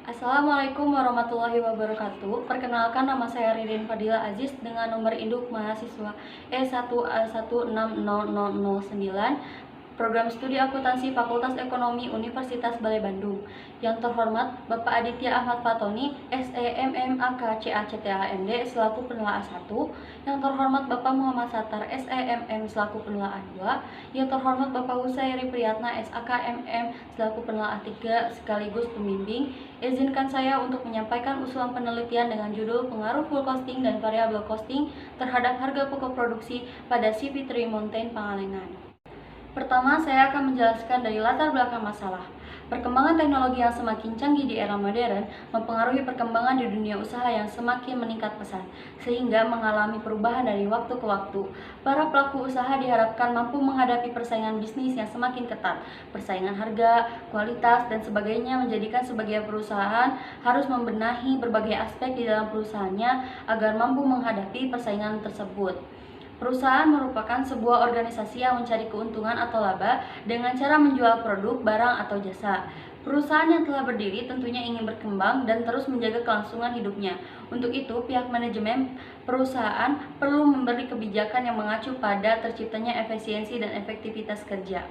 Assalamualaikum warahmatullahi wabarakatuh. Perkenalkan, nama saya Ririn Fadila Aziz dengan nomor induk mahasiswa E1A1600009, Program Studi Akuntansi Fakultas Ekonomi Universitas Balai Bandung. Yang terhormat Bapak Aditya Ahmad Fatoni, SEMMAKCACTAMD selaku penelaah 1. Yang terhormat Bapak Muhammad Sattar, SEMM selaku penelaah 2. Yang terhormat Bapak Husairi Priyatna, SAKMM selaku penelaah 3 sekaligus pembimbing. Izinkan saya untuk menyampaikan usulan penelitian dengan judul Pengaruh Full Costing dan Variable Costing terhadap harga pokok produksi pada CV3 Mountain Pangalengan. Pertama, saya akan menjelaskan dari latar belakang masalah. Perkembangan teknologi yang semakin canggih di era modern mempengaruhi perkembangan di dunia usaha yang semakin meningkat pesat, sehingga mengalami perubahan dari waktu ke waktu. Para pelaku usaha diharapkan mampu menghadapi persaingan bisnis yang semakin ketat. Persaingan harga, kualitas, dan sebagainya menjadikan sebagai perusahaan harus membenahi berbagai aspek di dalam perusahaannya agar mampu menghadapi persaingan tersebut. Perusahaan merupakan sebuah organisasi yang mencari keuntungan atau laba dengan cara menjual produk, barang, atau jasa. Perusahaan yang telah berdiri tentunya ingin berkembang dan terus menjaga kelangsungan hidupnya. Untuk itu, pihak manajemen perusahaan perlu memberi kebijakan yang mengacu pada terciptanya efisiensi dan efektivitas kerja.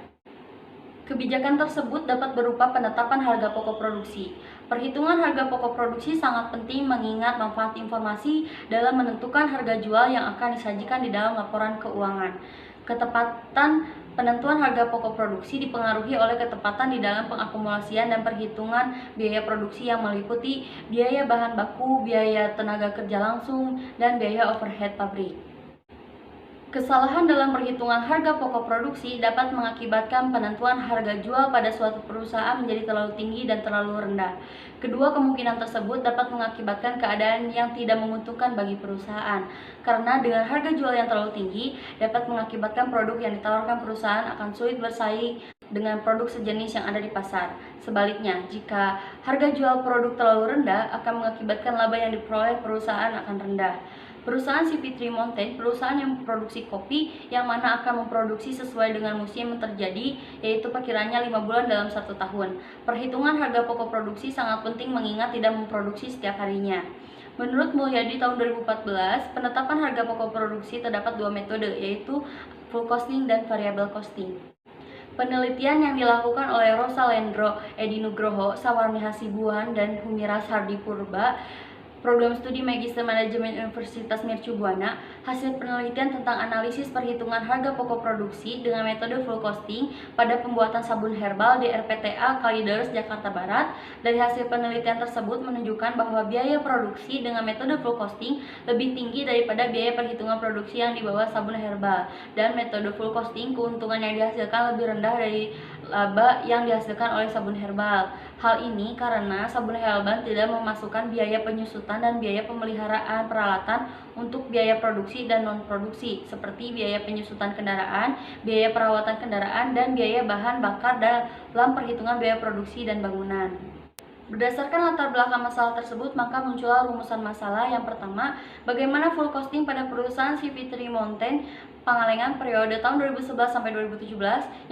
Kebijakan tersebut dapat berupa penetapan harga pokok produksi. Perhitungan harga pokok produksi sangat penting mengingat manfaat informasi dalam menentukan harga jual yang akan disajikan di dalam laporan keuangan. Ketepatan penentuan harga pokok produksi dipengaruhi oleh ketepatan di dalam pengakumulasian dan perhitungan biaya produksi yang meliputi biaya bahan baku, biaya tenaga kerja langsung, dan biaya overhead pabrik. Kesalahan dalam perhitungan harga pokok produksi dapat mengakibatkan penentuan harga jual pada suatu perusahaan menjadi terlalu tinggi dan terlalu rendah. Kedua kemungkinan tersebut dapat mengakibatkan keadaan yang tidak menguntungkan bagi perusahaan, karena dengan harga jual yang terlalu tinggi dapat mengakibatkan produk yang ditawarkan perusahaan akan sulit bersaing dengan produk sejenis yang ada di pasar. Sebaliknya, jika harga jual produk terlalu rendah akan mengakibatkan laba yang diperoleh perusahaan akan rendah. Perusahaan CV3 Mountain, perusahaan yang memproduksi kopi yang mana akan memproduksi sesuai dengan musim yang terjadi, yaitu perkiranya 5 bulan dalam 1 tahun. Perhitungan harga pokok produksi sangat penting mengingat tidak memproduksi setiap harinya. Menurut Mulyadi tahun 2014, penetapan harga pokok produksi terdapat 2 metode, yaitu full costing dan variable costing. Penelitian yang dilakukan oleh Rosa Lendro, Edi Nugroho, Sawarni Hasibuan, dan Humiras Hardipurba, Program Studi Magister Manajemen Universitas Mercubuana, hasil penelitian tentang analisis perhitungan harga pokok produksi dengan metode full costing pada pembuatan sabun herbal di RPTA Kalideres, Jakarta Barat. Dari hasil penelitian tersebut menunjukkan bahwa biaya produksi dengan metode full costing lebih tinggi daripada biaya perhitungan produksi yang di bawah sabun herbal, dan metode full costing keuntungan yang dihasilkan lebih rendah dari laba yang dihasilkan oleh sabun herbal. Hal ini karena sabun herbal tidak memasukkan biaya penyusutan dan biaya pemeliharaan peralatan untuk biaya produksi dan non-produksi, seperti biaya penyusutan kendaraan, biaya perawatan kendaraan, dan biaya bahan bakar dalam perhitungan biaya produksi dan bangunan. Berdasarkan latar belakang masalah tersebut, maka muncullah rumusan masalah. Yang pertama, bagaimana full costing pada perusahaan CV3 Mountain Pangalengan periode tahun 2011 sampai 2017.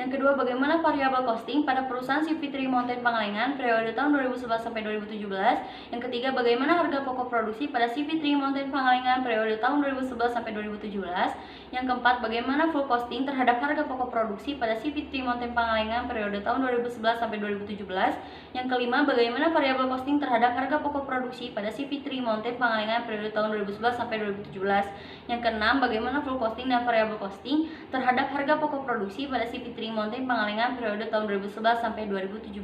Yang kedua, bagaimana variable costing pada perusahaan CV3 Mountain Pangalengan periode tahun 2011 sampai 2017. Yang ketiga, bagaimana harga pokok produksi pada CV3 Mountain Pangalengan periode tahun 2011 sampai 2017. Yang keempat, bagaimana full costing terhadap harga pokok produksi pada CV3 Mountain Pangalengan periode tahun 2011 sampai 2017. Yang kelima, bagaimana variable costing terhadap harga pokok produksi pada CV3 Mountain Pangalengan periode tahun 2011 sampai 2017. Yang keenam, bagaimana full costing dan variable costing terhadap harga pokok produksi pada CV3 Mountain Pangalengan periode tahun 2011 sampai 2017.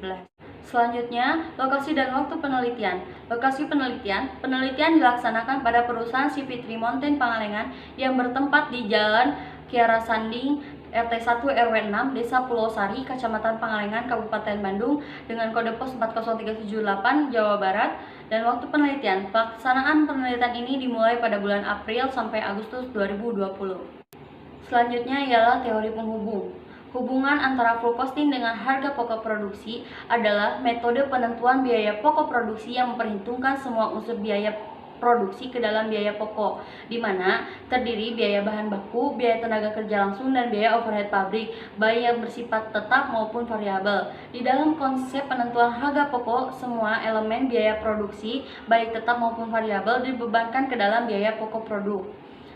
Selanjutnya, lokasi dan waktu penelitian. Lokasi penelitian dilaksanakan pada perusahaan CV3 Mountain Pangalengan yang bertempat di Jalan Kiara Sanding, RT1 RW 6, Desa Pulau Sari, Kecamatan Pangalengan, Kabupaten Bandung, dengan kode pos 40378, Jawa Barat. Dan waktu penelitian, pelaksanaan penelitian ini dimulai pada bulan April sampai Agustus 2020. Selanjutnya ialah teori penghubung. Hubungan antara full costing dengan harga pokok produksi adalah metode penentuan biaya pokok produksi yang memperhitungkan semua unsur biaya produksi ke dalam biaya pokok, di mana terdiri biaya bahan baku, biaya tenaga kerja langsung, dan biaya overhead pabrik, baik yang bersifat tetap maupun variabel. Di dalam konsep penentuan harga pokok, semua elemen biaya produksi, baik tetap maupun variabel, dibebankan ke dalam biaya pokok produk.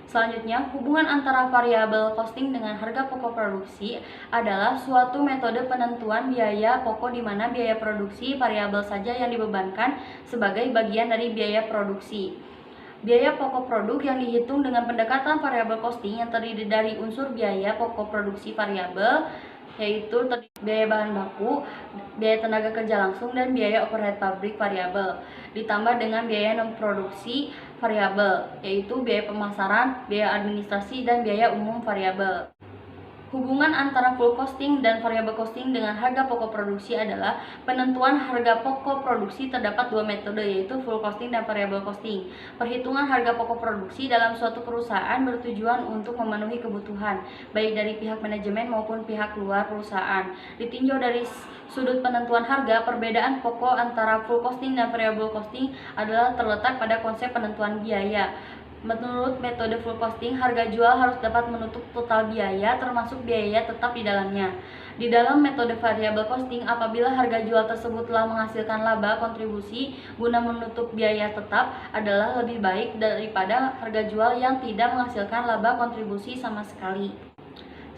Selanjutnya, hubungan antara variabel costing dengan harga pokok produksi adalah suatu metode penentuan biaya pokok di mana biaya produksi variabel saja yang dibebankan sebagai bagian dari biaya produksi. Biaya pokok produk yang dihitung dengan pendekatan variabel costing yang terdiri dari unsur biaya pokok produksi variabel, yaitu biaya bahan baku, biaya tenaga kerja langsung, dan biaya overhead pabrik variabel, ditambah dengan biaya non produksi variabel, yaitu biaya pemasaran, biaya administrasi, dan biaya umum variabel. Hubungan antara full costing dan variable costing dengan harga pokok produksi adalah penentuan harga pokok produksi terdapat dua metode, yaitu full costing dan variable costing. Perhitungan harga pokok produksi dalam suatu perusahaan bertujuan untuk memenuhi kebutuhan baik dari pihak manajemen maupun pihak luar perusahaan. Ditinjau dari sudut penentuan harga, perbedaan pokok antara full costing dan variable costing adalah terletak pada konsep penentuan biaya. Menurut metode full costing, harga jual harus dapat menutup total biaya termasuk biaya tetap di dalamnya. Di dalam metode variable costing, apabila harga jual tersebut telah menghasilkan laba kontribusi guna menutup biaya tetap adalah lebih baik daripada harga jual yang tidak menghasilkan laba kontribusi sama sekali.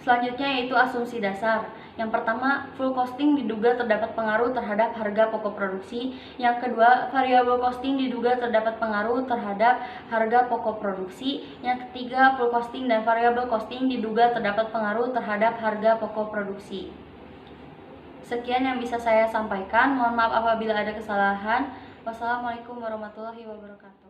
Selanjutnya yaitu asumsi dasar. Yang pertama, full costing diduga terdapat pengaruh terhadap harga pokok produksi. Yang kedua, variable costing diduga terdapat pengaruh terhadap harga pokok produksi. Yang ketiga, full costing dan variable costing diduga terdapat pengaruh terhadap harga pokok produksi. Sekian yang bisa saya sampaikan. Mohon maaf apabila ada kesalahan. Wassalamualaikum warahmatullahi wabarakatuh.